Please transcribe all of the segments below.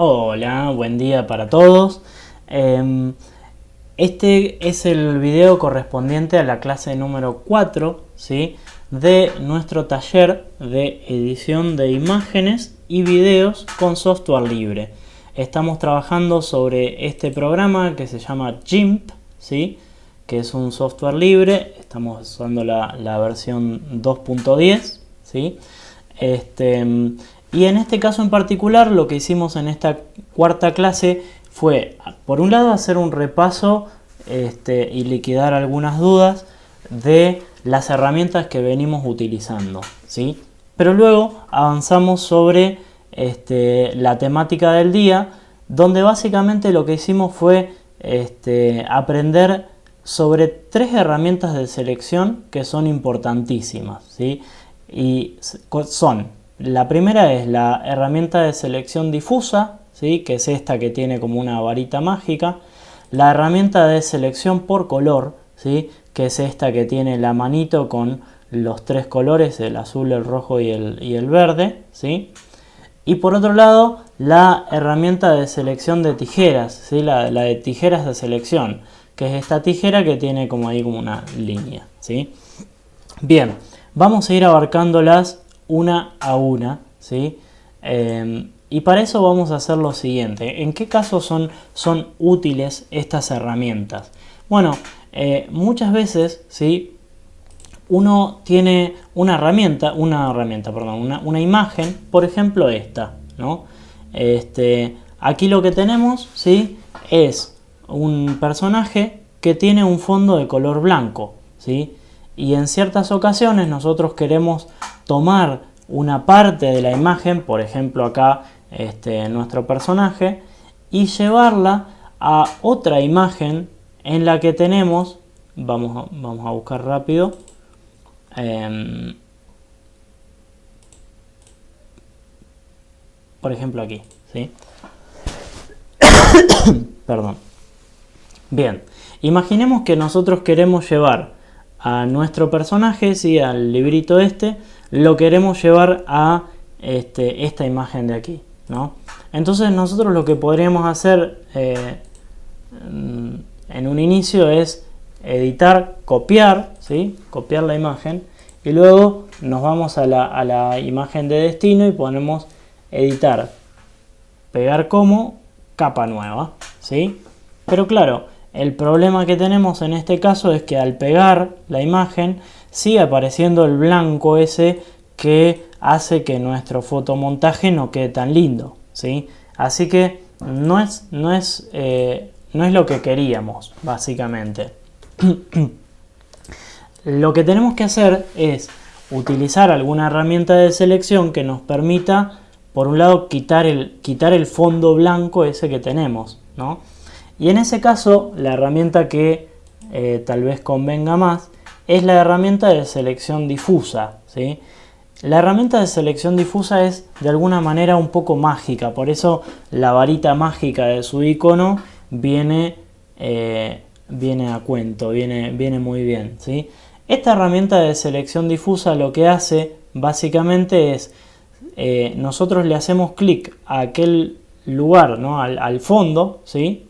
Hola, buen día para todos. Este es el video correspondiente a la clase número 4, ¿sí?, de nuestro taller de edición de imágenes y videos con software libre. Estamos trabajando sobre este programa que se llama GIMP, ¿sí?, que es un software libre. Estamos usando la versión 2.10, ¿sí? Y en este caso en particular lo que hicimos en esta cuarta clase fue, por un lado, hacer un repaso y liquidar algunas dudas de las herramientas que venimos utilizando, ¿sí? Pero luego avanzamos sobre la temática del día, donde básicamente lo que hicimos fue aprender sobre 3 herramientas de selección que son importantísimas, ¿sí? Y son: la primera es la herramienta de selección difusa, ¿sí?, que es esta que tiene como una varita mágica. La herramienta de selección por color, ¿sí?, que es esta que tiene la manito con los 3 colores, el azul, el rojo y el verde, ¿sí? Y por otro lado, la herramienta de selección de tijeras, ¿sí?, la de tijeras de selección, que es esta tijera que tiene como ahí como una línea, ¿sí? Bien, vamos a ir abarcándolas una a una, ¿sí? Y para eso vamos a hacer lo siguiente. ¿En qué casos son útiles estas herramientas? Bueno, muchas veces, ¿sí?, uno tiene una imagen, por ejemplo esta, ¿no? Aquí lo que tenemos, ¿sí?, es un personaje que tiene un fondo de color blanco, ¿sí? Y en ciertas ocasiones nosotros queremos tomar una parte de la imagen, por ejemplo acá nuestro personaje, y llevarla a otra imagen en la que tenemos, vamos a buscar rápido, por ejemplo aquí, ¿sí? Perdón. Bien, imaginemos que nosotros queremos llevar a nuestro personaje, ¿sí?, al librito lo queremos llevar a esta imagen de aquí, ¿no? Entonces nosotros lo que podríamos hacer en un inicio es editar, copiar, ¿sí?, copiar la imagen, y luego nos vamos a la imagen de destino y ponemos editar, pegar como, capa nueva, ¿sí? Pero claro, el problema que tenemos en este caso es que al pegar la imagen sigue apareciendo el blanco ese que hace que nuestro fotomontaje no quede tan lindo, ¿sí? Así que no es lo que queríamos, básicamente. Lo que tenemos que hacer es utilizar alguna herramienta de selección que nos permita, por un lado, quitar el fondo blanco ese que tenemos, ¿no? Y en ese caso, la herramienta que tal vez convenga más es la herramienta de selección difusa, ¿sí? La herramienta de selección difusa es de alguna manera un poco mágica, por eso la varita mágica de su icono viene a cuento, viene muy bien, ¿sí? Esta herramienta de selección difusa lo que hace básicamente es, nosotros le hacemos clic a aquel lugar, ¿no?, al fondo, ¿sí?,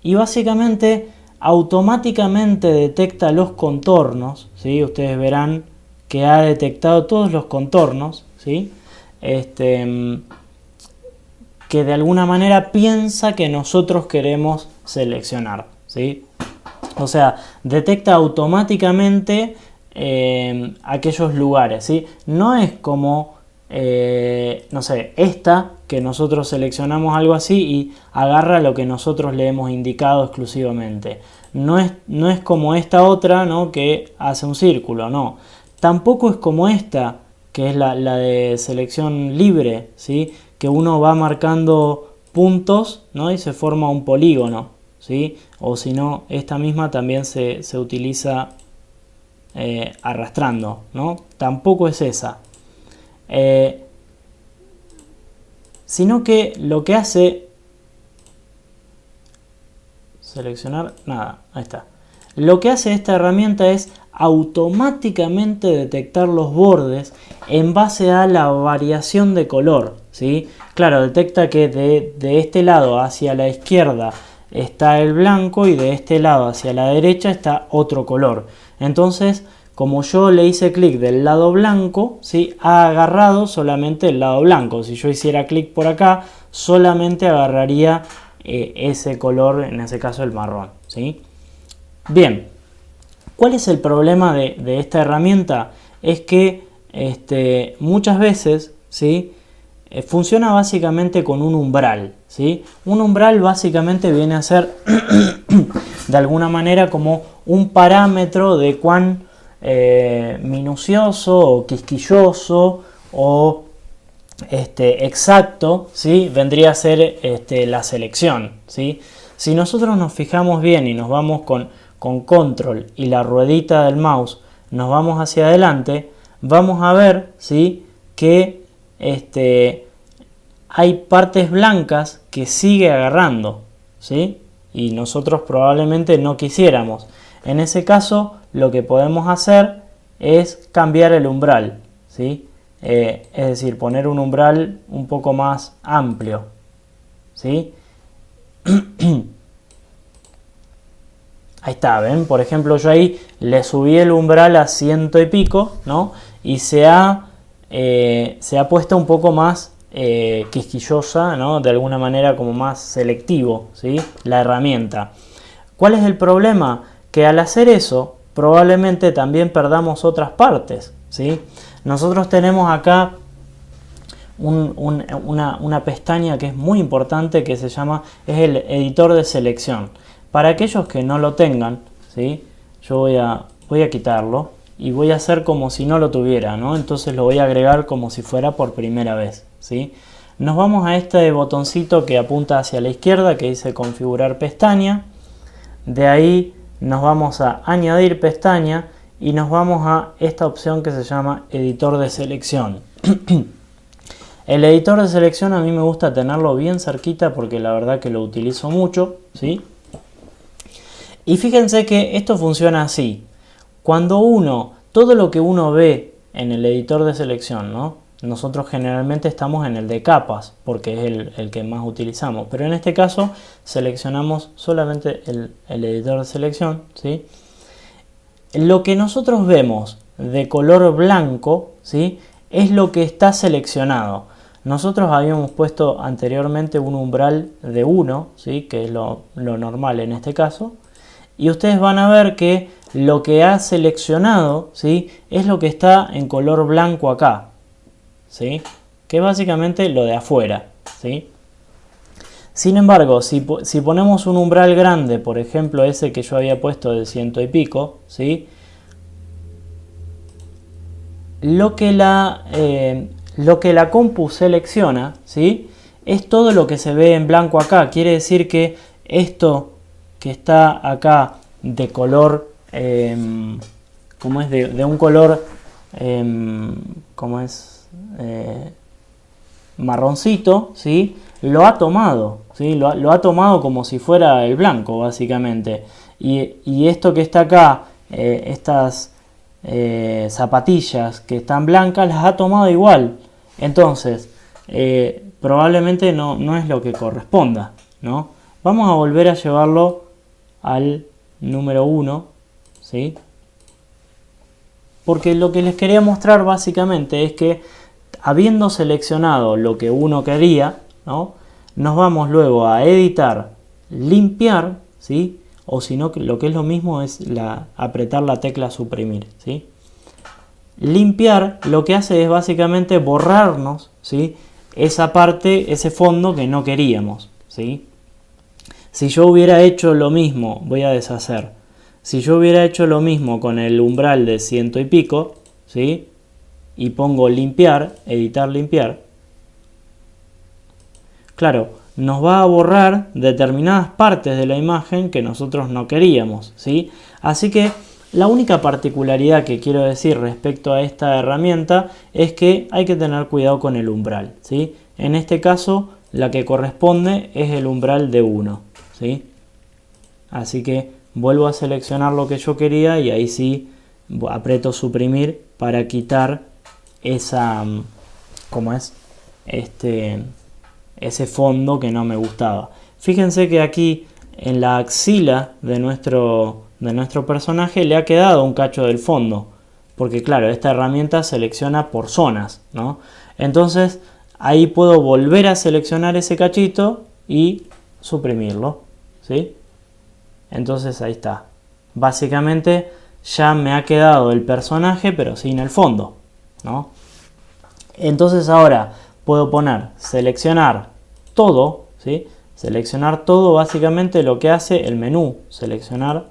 y básicamente automáticamente detecta los contornos, ¿sí? Ustedes verán que ha detectado todos los contornos, ¿sí?, que de alguna manera piensa que nosotros queremos seleccionar, ¿sí? O sea, detecta automáticamente aquellos lugares, ¿sí? No es como, no sé, esta, que nosotros seleccionamos algo así y agarra lo que nosotros le hemos indicado exclusivamente. No es como esta otra, ¿no?, que hace un círculo, no. Tampoco es como esta, que es la de selección libre, ¿sí?, que uno va marcando puntos, ¿no?, y se forma un polígono, ¿sí? O si no, esta misma también se utiliza arrastrando, ¿no? Tampoco es esa. Sino que lo que hace, seleccionar, nada, ahí está. Lo que hace esta herramienta es automáticamente detectar los bordes en base a la variación de color, ¿sí? Claro, detecta que de este lado hacia la izquierda está el blanco y de este lado hacia la derecha está otro color. Entonces, como yo le hice clic del lado blanco, ¿sí? Ha agarrado solamente el lado blanco. Si yo hiciera clic por acá, solamente agarraría ese color, en ese caso el marrón, ¿sí? Bien, ¿cuál es el problema de esta herramienta? Es que muchas veces, ¿sí? Funciona básicamente con un umbral, ¿sí? Un umbral básicamente viene a ser de alguna manera como un parámetro de cuán minucioso o quisquilloso o exacto, ¿sí? Vendría a ser la selección, ¿sí? Si nosotros nos fijamos bien y nos vamos con control y la ruedita del mouse, nos vamos hacia adelante, vamos a ver, ¿sí? Que hay partes blancas que sigue agarrando, ¿sí? Y nosotros probablemente no quisiéramos. En ese caso, lo que podemos hacer es cambiar el umbral, ¿sí? Es decir, poner un umbral un poco más amplio, ¿sí? Ahí está, ¿ven? Por ejemplo, yo ahí le subí el umbral a 100 y pico, ¿no? Y se ha puesto un poco más quisquillosa, ¿no? De alguna manera como más selectivo, ¿sí? La herramienta. ¿Cuál es el problema? Que al hacer eso, probablemente también perdamos otras partes, ¿sí? Nosotros tenemos acá una pestaña que es muy importante, que es el editor de selección. Para aquellos que no lo tengan, ¿sí? Yo voy a quitarlo y voy a hacer como si no lo tuviera, ¿no? Entonces lo voy a agregar como si fuera por primera vez, ¿sí? Nos vamos a este botoncito que apunta hacia la izquierda, que dice configurar pestaña. De ahí nos vamos a añadir pestaña y nos vamos a esta opción que se llama editor de selección. El editor de selección a mí me gusta tenerlo bien cerquita porque la verdad que lo utilizo mucho, ¿sí? Y fíjense que esto funciona así. Cuando todo lo que uno ve en el editor de selección, ¿no? Nosotros generalmente estamos en el de capas porque es el que más utilizamos, pero en este caso seleccionamos solamente el editor de selección, ¿sí? Lo que nosotros vemos de color blanco, ¿sí? Es lo que está seleccionado. Nosotros habíamos puesto anteriormente un umbral de 1, ¿sí? Que es lo normal en este caso, y ustedes van a ver que lo que ha seleccionado, ¿sí? Es lo que está en color blanco acá, ¿sí? Que es básicamente lo de afuera, ¿sí? Sin embargo, si ponemos un umbral grande, por ejemplo ese que yo había puesto de 100 y pico, ¿sí? Lo que la compu selecciona, ¿sí? Es todo lo que se ve en blanco acá. Quiere decir que esto que está acá de color, ¿cómo es? De un color, ¿cómo es? Marroncito, ¿sí? Lo ha tomado, ¿sí? Lo ha tomado como si fuera el blanco, básicamente. Y esto que está acá, estas zapatillas que están blancas, las ha tomado igual. Entonces, probablemente no es lo que corresponda, ¿no? Vamos a volver a llevarlo al número 1, ¿sí? Porque lo que les quería mostrar básicamente es que habiendo seleccionado lo que uno quería, ¿no? Nos vamos luego a editar, limpiar, ¿sí? O si no, lo que es lo mismo es apretar la tecla suprimir, ¿sí? Limpiar lo que hace es básicamente borrarnos, ¿sí? Esa parte, ese fondo que no queríamos, ¿sí? Si yo hubiera hecho lo mismo, voy a deshacer. Si yo hubiera hecho lo mismo con el umbral de 100 y pico, ¿sí? Y pongo limpiar, editar limpiar, claro, nos va a borrar determinadas partes de la imagen que nosotros no queríamos, ¿sí? Así que la única particularidad que quiero decir respecto a esta herramienta es que hay que tener cuidado con el umbral, ¿sí? En este caso, la que corresponde es el umbral de 1, ¿sí? Así que vuelvo a seleccionar lo que yo quería y ahí sí aprieto suprimir para quitar esa, ¿cómo es? ese fondo que no me gustaba. Fíjense que aquí en la axila de nuestro personaje le ha quedado un cacho del fondo, porque claro, esta herramienta selecciona por zonas, ¿no? Entonces ahí puedo volver a seleccionar ese cachito y suprimirlo, ¿sí? Entonces ahí está. Básicamente ya me ha quedado el personaje pero sin el fondo, ¿no? Entonces ahora puedo poner seleccionar todo, ¿sí? Seleccionar todo, básicamente lo que hace el menú seleccionar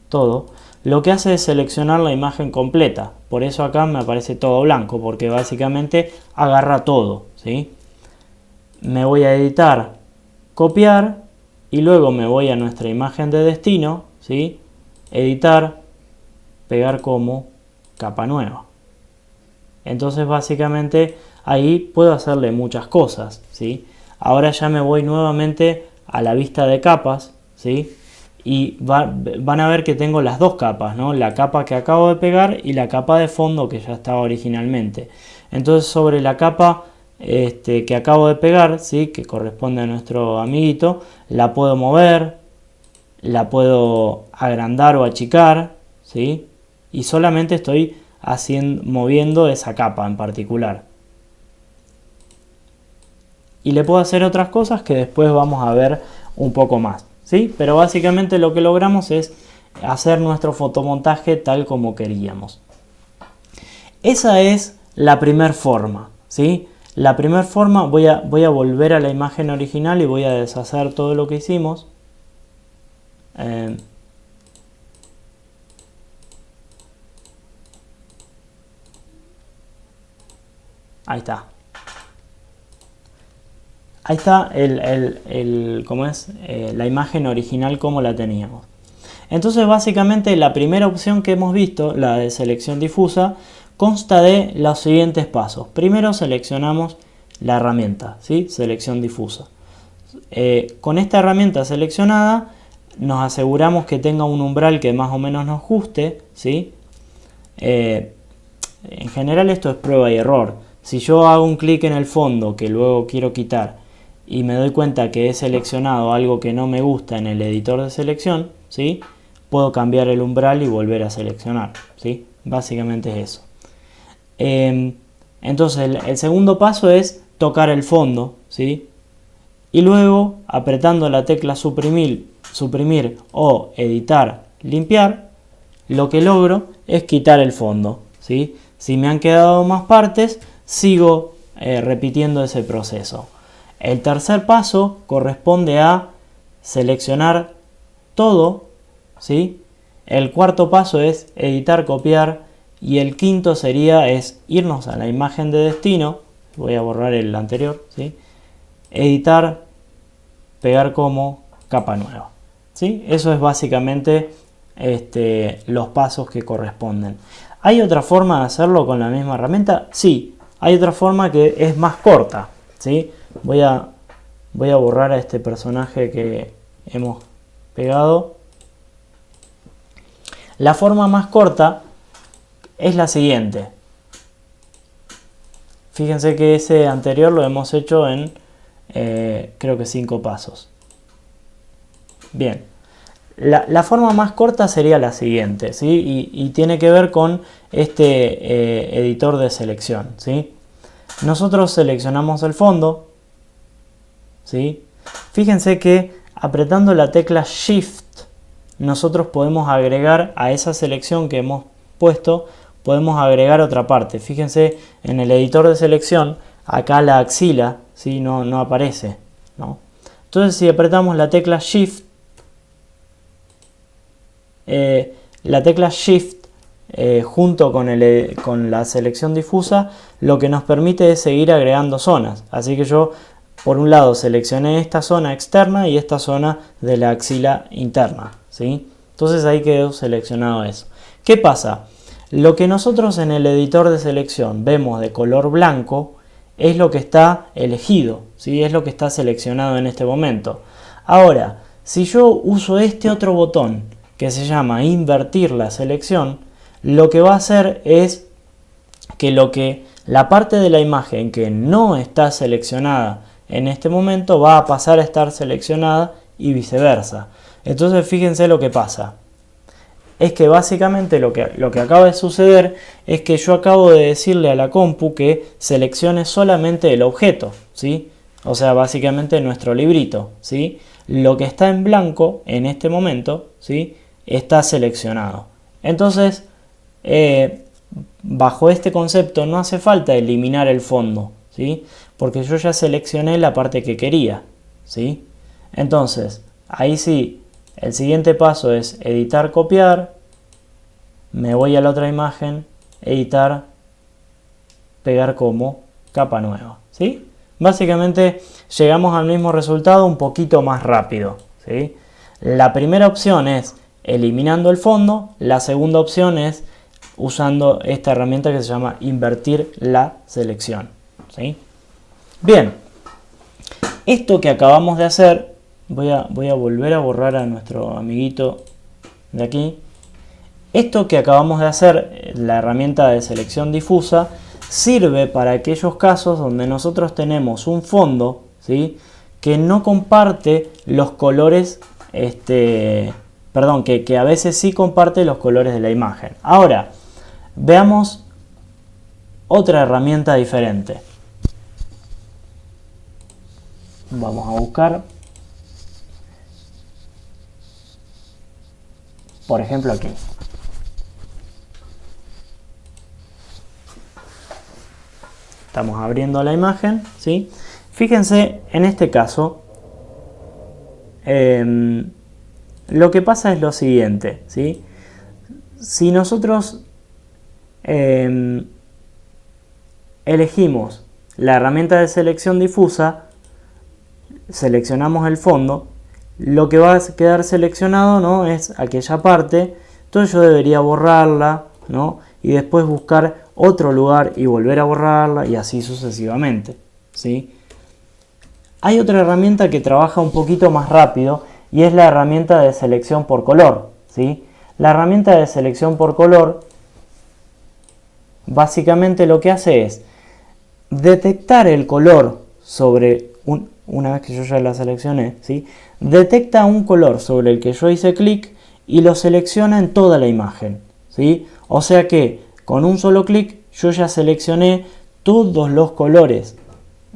todo, lo que hace es seleccionar la imagen completa. Por eso acá me aparece todo blanco, porque básicamente agarra todo, ¿sí? Me voy a editar, copiar y luego me voy a nuestra imagen de destino, ¿sí? Editar, pegar como, capa nueva. Entonces básicamente ahí puedo hacerle muchas cosas, ¿sí? Ahora ya me voy nuevamente a la vista de capas, ¿sí? Y van a ver que tengo las dos capas, ¿no? La capa que acabo de pegar y la capa de fondo que ya estaba originalmente. Entonces sobre la capa que acabo de pegar, ¿sí? Que corresponde a nuestro amiguito, la puedo mover, la puedo agrandar o achicar, ¿sí? Y solamente estoy moviendo esa capa en particular. Y le puedo hacer otras cosas que después vamos a ver un poco más, ¿sí? Pero básicamente lo que logramos es hacer nuestro fotomontaje tal como queríamos. Esa es la primera forma, ¿sí? La primera forma, voy a volver a la imagen original y voy a deshacer todo lo que hicimos. Ahí está. Ahí está la imagen original como la teníamos. Entonces básicamente la primera opción que hemos visto, la de selección difusa, consta de los siguientes pasos. Primero seleccionamos la herramienta, ¿sí? Selección difusa. Con esta herramienta seleccionada nos aseguramos que tenga un umbral que más o menos nos guste, ¿sí? En general esto es prueba y error. Si yo hago un clic en el fondo que luego quiero quitar y me doy cuenta que he seleccionado algo que no me gusta en el editor de selección, ¿sí? Puedo cambiar el umbral y volver a seleccionar, ¿sí? Básicamente es eso. Entonces el segundo paso es tocar el fondo, ¿sí? Y luego apretando la tecla suprimir o editar, limpiar, lo que logro es quitar el fondo, ¿sí? Si me han quedado más partes, sigo repitiendo ese proceso. El tercer paso corresponde a seleccionar todo, ¿sí? El cuarto paso es editar, copiar, y el quinto sería irnos a la imagen de destino. Voy a borrar el anterior, ¿sí? Editar, pegar como, capa nueva, ¿sí? Eso es básicamente los pasos que corresponden. ¿Hay otra forma de hacerlo con la misma herramienta? Sí, hay otra forma que es más corta, ¿sí? Voy a borrar a este personaje que hemos pegado. La forma más corta es la siguiente. Fíjense que ese anterior lo hemos hecho en creo que 5 pasos. Bien. La forma más corta sería la siguiente, ¿sí? Y tiene que ver con este editor de selección, ¿sí? Nosotros seleccionamos el fondo, ¿sí? Fíjense que apretando la tecla Shift nosotros podemos agregar a esa selección que hemos puesto, podemos agregar otra parte. Fíjense en el editor de selección, acá la axila, ¿sí? no aparece, ¿no? Entonces si apretamos la tecla Shift, junto con la selección difusa, lo que nos permite es seguir agregando zonas. Así que yo por un lado seleccioné esta zona externa y esta zona de la axila interna, ¿sí? Entonces ahí quedó seleccionado eso. ¿Qué pasa? Lo que nosotros en el editor de selección vemos de color blanco es lo que está elegido, ¿sí? Es lo que está seleccionado en este momento. Ahora, si yo uso este otro botón que se llama invertir la selección, lo que va a hacer es que la parte de la imagen que no está seleccionada en este momento va a pasar a estar seleccionada y viceversa. Entonces fíjense lo que pasa. Es que básicamente lo que acaba de suceder es que yo acabo de decirle a la compu que seleccione solamente el objeto, ¿sí? O sea, básicamente nuestro librito, ¿sí? Lo que está en blanco en este momento, ¿sí? Está seleccionado. Entonces, bajo este concepto no hace falta eliminar el fondo, ¿sí? Porque yo ya seleccioné la parte que quería, ¿sí? Entonces, ahí sí, el siguiente paso es editar, copiar, me voy a la otra imagen, editar, pegar como capa nueva, ¿sí? Básicamente llegamos al mismo resultado un poquito más rápido, ¿sí? La primera opción es eliminando el fondo, la segunda opción es usando esta herramienta que se llama invertir la selección, ¿sí? Bien, esto que acabamos de hacer, voy a volver a borrar a nuestro amiguito de aquí. Esto que acabamos de hacer, la herramienta de selección difusa, sirve para aquellos casos donde nosotros tenemos un fondo, ¿sí? Que no comparte los colores, que a veces sí comparte los colores de la imagen. Ahora, veamos otra herramienta diferente. Vamos a buscar, por ejemplo, aquí. Estamos abriendo la imagen, ¿sí? Fíjense, en este caso, lo que pasa es lo siguiente, ¿sí? Si nosotros elegimos la herramienta de selección difusa, seleccionamos el fondo, lo que va a quedar seleccionado, ¿no?, es aquella parte. Entonces yo debería borrarla, ¿no?, y después buscar otro lugar y volver a borrarla y así sucesivamente, ¿sí? Hay otra herramienta que trabaja un poquito más rápido y es la herramienta de selección por color, ¿sí? La herramienta de selección por color básicamente lo que hace es detectar el color sobre una vez que yo ya la seleccioné, ¿sí? Detecta un color sobre el que yo hice clic y lo selecciona en toda la imagen, ¿sí? O sea que con un solo clic yo ya seleccioné todos los colores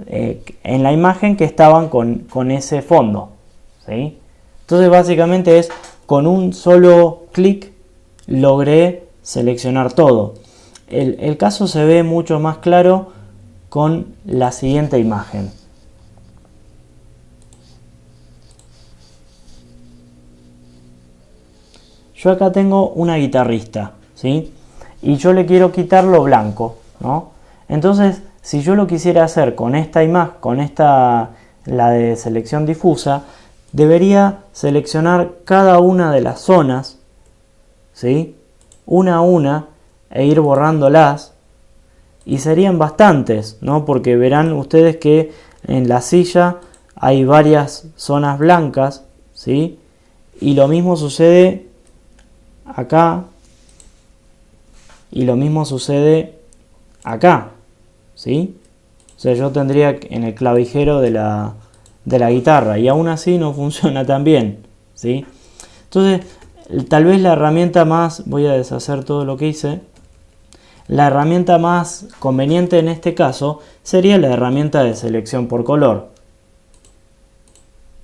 en la imagen que estaban con ese fondo, ¿sí? Entonces básicamente es con un solo clic logré seleccionar todo. El caso se ve mucho más claro con la siguiente imagen. Yo acá tengo una guitarrista, ¿sí? Y yo le quiero quitar lo blanco, ¿no? Entonces, si yo lo quisiera hacer con esta imagen, la de selección difusa, debería seleccionar cada una de las zonas, ¿sí?, una a una, e ir borrándolas, y serían bastantes, ¿no? Porque verán ustedes que en la silla hay varias zonas blancas, ¿sí? Y lo mismo sucede acá, y lo mismo sucede acá, ¿sí? O sea, yo tendría en el clavijero de la guitarra y aún así no funciona tan bien, ¿sí? Entonces, tal vez la herramienta más, voy a deshacer todo lo que hice, la herramienta más conveniente en este caso sería la herramienta de selección por color.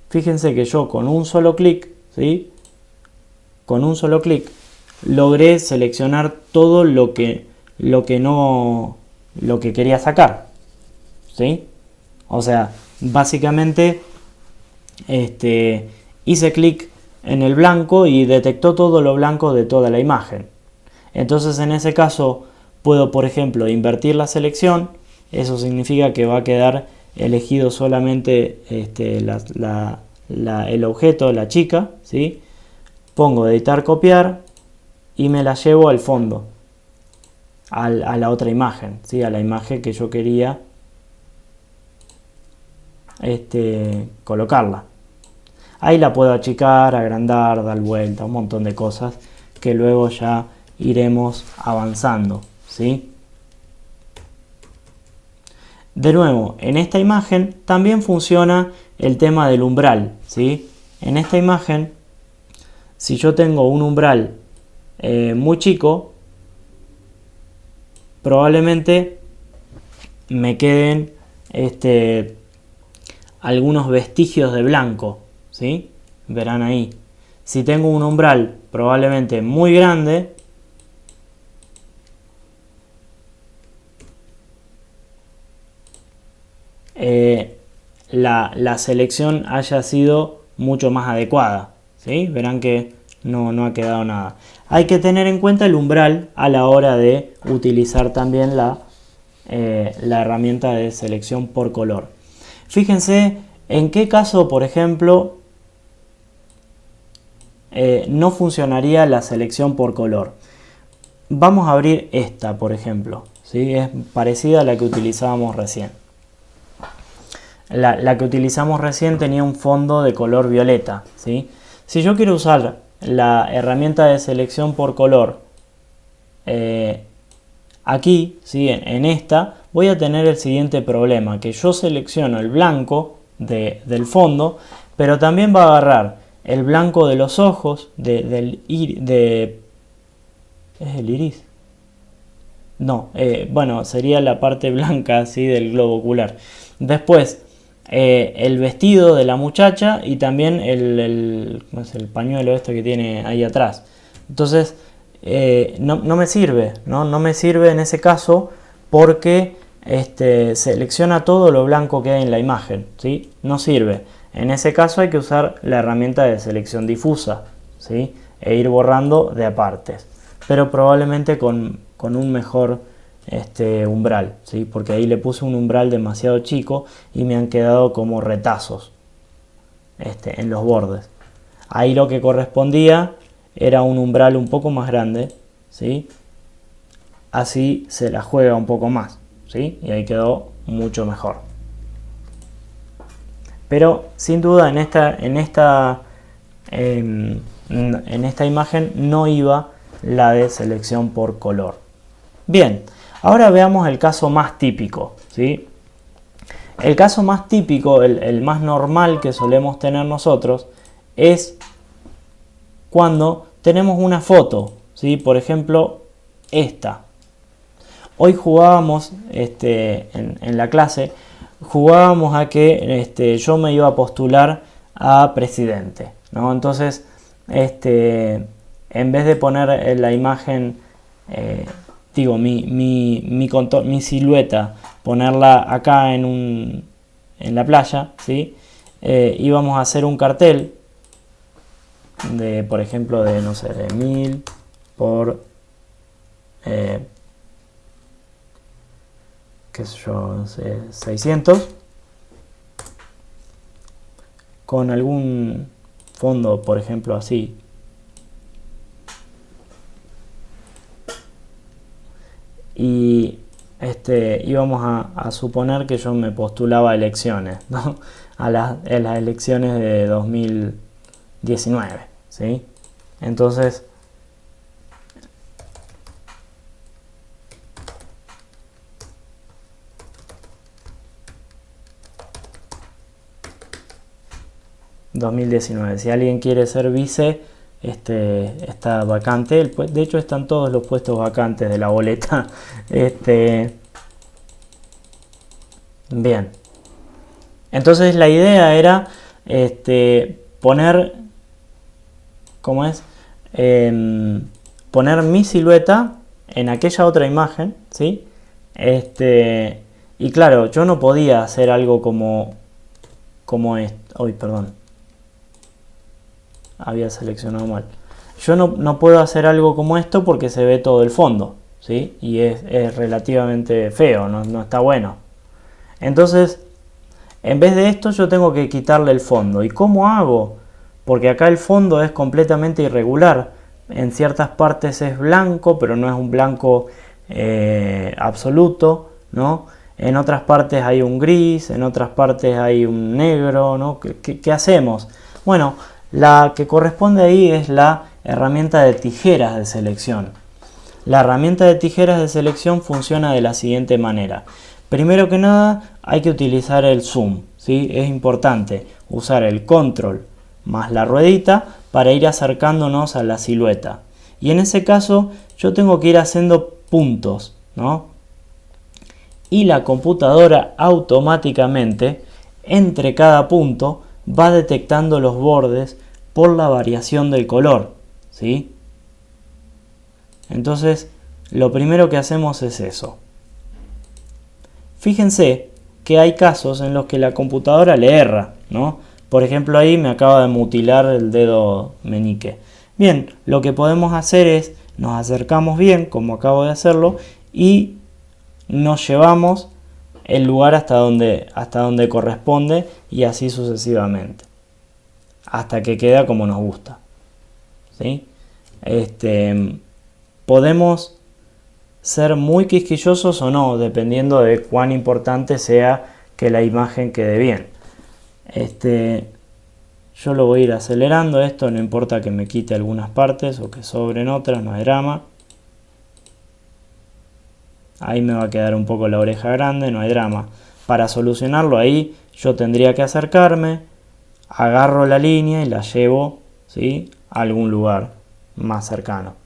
Fíjense que yo con un solo clic, ¿sí?, con un solo clic logré seleccionar todo lo que quería sacar, ¿sí? O sea, básicamente hice clic en el blanco y detectó todo lo blanco de toda la imagen. Entonces en ese caso puedo, por ejemplo, invertir la selección. Eso significa que va a quedar elegido solamente el objeto, la chica, ¿sí? Pongo editar, copiar y me la llevo al fondo, a la otra imagen, ¿sí?, a la imagen que yo quería colocarla. Ahí la puedo achicar, agrandar, dar vuelta, un montón de cosas que luego ya iremos avanzando, ¿sí? De nuevo, en esta imagen también funciona el tema del umbral, ¿sí? En esta imagen, si yo tengo un umbral muy chico, probablemente me queden algunos vestigios de blanco, ¿sí? Verán ahí. Si tengo un umbral probablemente muy grande, la selección haya sido mucho más adecuada, ¿sí? Verán que no ha quedado nada. Hay que tener en cuenta el umbral a la hora de utilizar también la herramienta de selección por color. Fíjense en qué caso, por ejemplo, no funcionaría la selección por color. Vamos a abrir esta, por ejemplo, ¿sí? Es parecida a la que utilizábamos recién. La que utilizamos recién tenía un fondo de color violeta, ¿sí? Si yo quiero usar la herramienta de selección por color aquí, ¿sí? en esta, voy a tener el siguiente problema, que yo selecciono el blanco del fondo, pero también va a agarrar el blanco de los ojos, ¿es el iris? No, bueno, sería la parte blanca así del globo ocular. Después, el vestido de la muchacha y también el pañuelo este que tiene ahí atrás. Entonces, no me sirve, no me sirve en ese caso porque selecciona todo lo blanco que hay en la imagen, ¿sí? No sirve. En ese caso hay que usar la herramienta de selección difusa, ¿sí? E ir borrando de apartes, pero probablemente con un mejor umbral, ¿sí? Porque ahí le puse un umbral demasiado chico y me han quedado como retazos en los bordes. Ahí lo que correspondía era un umbral un poco más grande, ¿sí? Así se la juega un poco más, ¿sí? Y ahí quedó mucho mejor. Pero sin duda en esta imagen no iba la de selección por color. Bien, ahora veamos el caso más típico, ¿sí? El caso más típico, el más normal que solemos tener nosotros, es cuando tenemos una foto, ¿sí? Por ejemplo, esta. Hoy jugábamos en la clase, jugábamos a que yo me iba a postular a presidente, ¿no? Entonces, en vez de poner la imagen, mi silueta, ponerla acá en la playa, ¿sí? Íbamos a hacer un cartel de, por ejemplo, de, no sé, de 1000 por qué sé yo, no sé, 600, con algún fondo, por ejemplo, así. Y íbamos a suponer que yo me postulaba a elecciones, ¿no? a las elecciones de 2019, ¿sí? Entonces, si alguien quiere ser vice, está vacante. De hecho, están todos los puestos vacantes de la boleta. Bien. Entonces la idea era poner, ¿cómo es? Poner mi silueta en aquella otra imagen, ¿sí? Y claro, yo no podía hacer algo como esto. Uy, perdón. Había seleccionado mal. Yo no puedo hacer algo como esto porque se ve todo el fondo, ¿sí? Y es relativamente feo, no está bueno. Entonces, en vez de esto yo tengo que quitarle el fondo. ¿Y cómo hago? Porque acá el fondo es completamente irregular. En ciertas partes es blanco, pero no es un blanco absoluto, ¿no? En otras partes hay un gris, en otras partes hay un negro, ¿no? ¿Qué hacemos? Bueno, la que corresponde ahí es la herramienta de tijeras de selección. La herramienta de tijeras de selección funciona de la siguiente manera. Primero que nada hay que utilizar el zoom, ¿sí? Es importante usar el control más la ruedita para ir acercándonos a la silueta. Y en ese caso yo tengo que ir haciendo puntos, ¿no? Y la computadora automáticamente entre cada punto va detectando los bordes por la variación del color, ¿sí? Entonces lo primero que hacemos es eso. Fíjense que hay casos en los que la computadora le erra, ¿no? Por ejemplo, ahí me acaba de mutilar el dedo meñique. Bien, lo que podemos hacer es, nos acercamos bien, como acabo de hacerlo, y nos llevamos el lugar hasta donde corresponde, y así sucesivamente, hasta que queda como nos gusta, ¿sí? Podemos ser muy quisquillosos o no, dependiendo de cuán importante sea que la imagen quede bien. Yo lo voy a ir acelerando esto, no importa que me quite algunas partes o que sobren otras, no hay drama. Ahí me va a quedar un poco la oreja grande, no hay drama. Para solucionarlo ahí yo tendría que acercarme, agarro la línea y la llevo, ¿sí?, a algún lugar más cercano.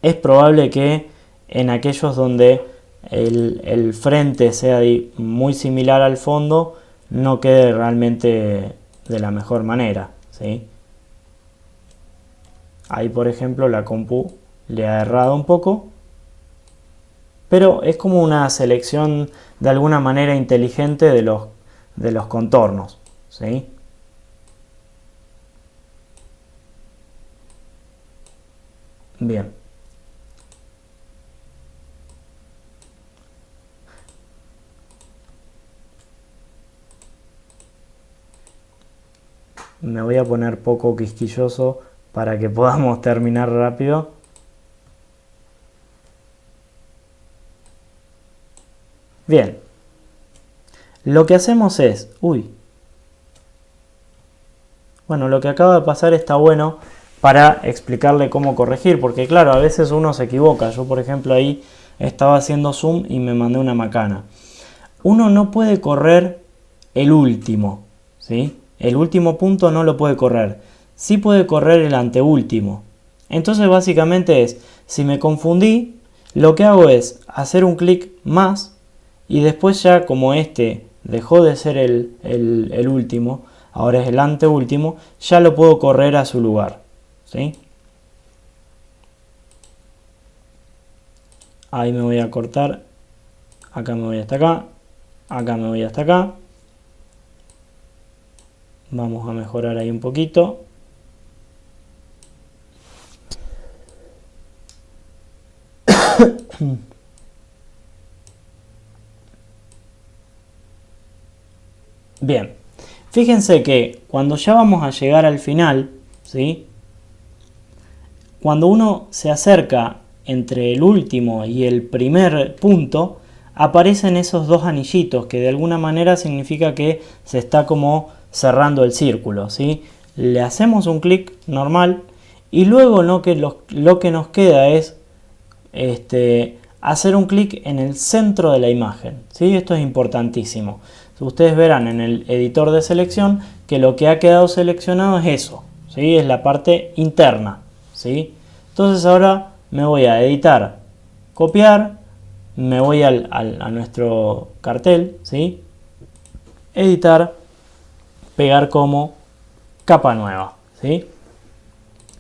Es probable que en aquellos donde el frente sea muy similar al fondo no quede realmente de la mejor manera, ¿sí? Ahí, por ejemplo, la compu le ha errado un poco, pero es como una selección de alguna manera inteligente de los contornos, ¿sí? Bien. Me voy a poner poco quisquilloso para que podamos terminar rápido. Bien. Lo que hacemos es... Bueno, lo que acaba de pasar está bueno para explicarle cómo corregir, porque claro, a veces uno se equivoca. Yo, por ejemplo, ahí estaba haciendo zoom y me mandé una macana. Uno no puede correr el último, ¿sí? El último punto no lo puede correr. Sí puede correr el anteúltimo. Entonces básicamente es, si me confundí, lo que hago es hacer un clic más y después ya como este dejó de ser el último, ahora es el anteúltimo, ya lo puedo correr a su lugar, ¿sí? Ahí me voy a cortar, acá me voy hasta acá, acá me voy hasta acá. Vamos a mejorar ahí un poquito. Bien, fíjense que cuando ya vamos a llegar al final, ¿sí?, cuando uno se acerca entre el último y el primer punto, aparecen esos dos anillitos que de alguna manera significa que se está como cerrando el círculo, ¿sí? Le hacemos un clic normal y luego lo que nos queda es hacer un clic en el centro de la imagen, ¿sí? Esto es importantísimo. Ustedes verán en el editor de selección que lo que ha quedado seleccionado es eso, ¿sí? Es la parte interna, ¿sí? Entonces ahora me voy a editar, copiar, me voy a nuestro cartel, ¿sí?, editar, pegar como capa nueva, ¿sí?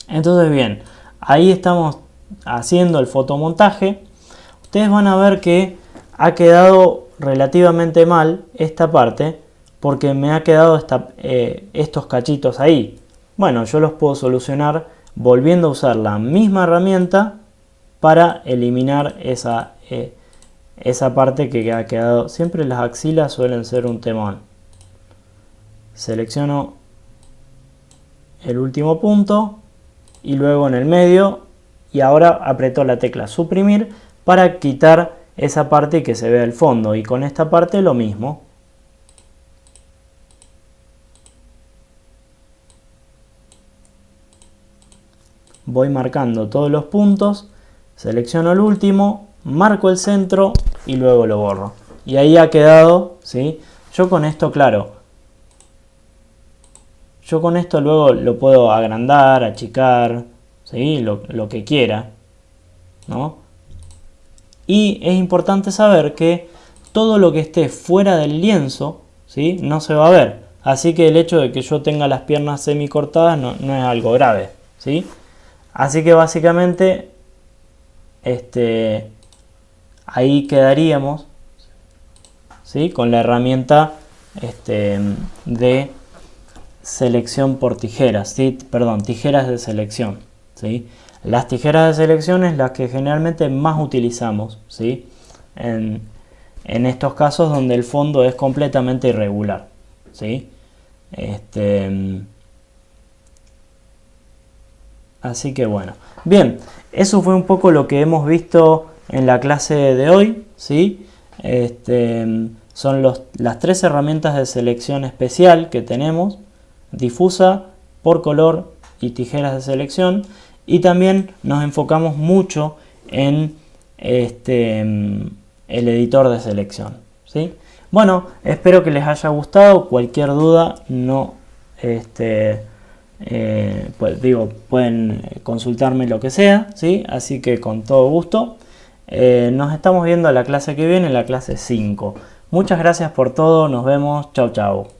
Entonces bien, ahí estamos haciendo el fotomontaje. Ustedes van a ver que ha quedado relativamente mal esta parte porque me ha quedado estos cachitos ahí. Bueno, yo los puedo solucionar volviendo a usar la misma herramienta para eliminar esa parte que ha quedado. Siempre las axilas suelen ser un temón. Selecciono el último punto y luego en el medio, y ahora aprieto la tecla suprimir para quitar esa parte y que se vea el fondo, y con esta parte lo mismo. Voy marcando todos los puntos, selecciono el último marco el centro y luego lo borro. Y ahí ha quedado, ¿sí? Yo con esto, claro, yo con esto luego lo puedo agrandar, achicar, ¿sí? Lo que quiera, ¿no? Y es importante saber que todo lo que esté fuera del lienzo, ¿sí? No se va a ver. Así que el hecho de que yo tenga las piernas semicortadas no es algo grave, ¿sí? Así que básicamente ahí quedaríamos, ¿sí? Con la herramienta de selección por tijeras, ¿sí? Perdón, tijeras de selección, ¿sí? Las tijeras de selección es las que generalmente más utilizamos, ¿sí? En estos casos donde el fondo es completamente irregular, ¿sí? Así que bueno, bien, eso fue un poco lo que hemos visto en la clase de hoy, ¿sí? Son las tres herramientas de selección especial que tenemos: difusa, por color y tijeras de selección. Y también nos enfocamos mucho en el editor de selección, ¿sí? Bueno, espero que les haya gustado. Cualquier duda pueden consultarme lo que sea, ¿sí? Así que con todo gusto. Nos estamos viendo la clase que viene, la clase 5. Muchas gracias por todo, nos vemos, chau chau.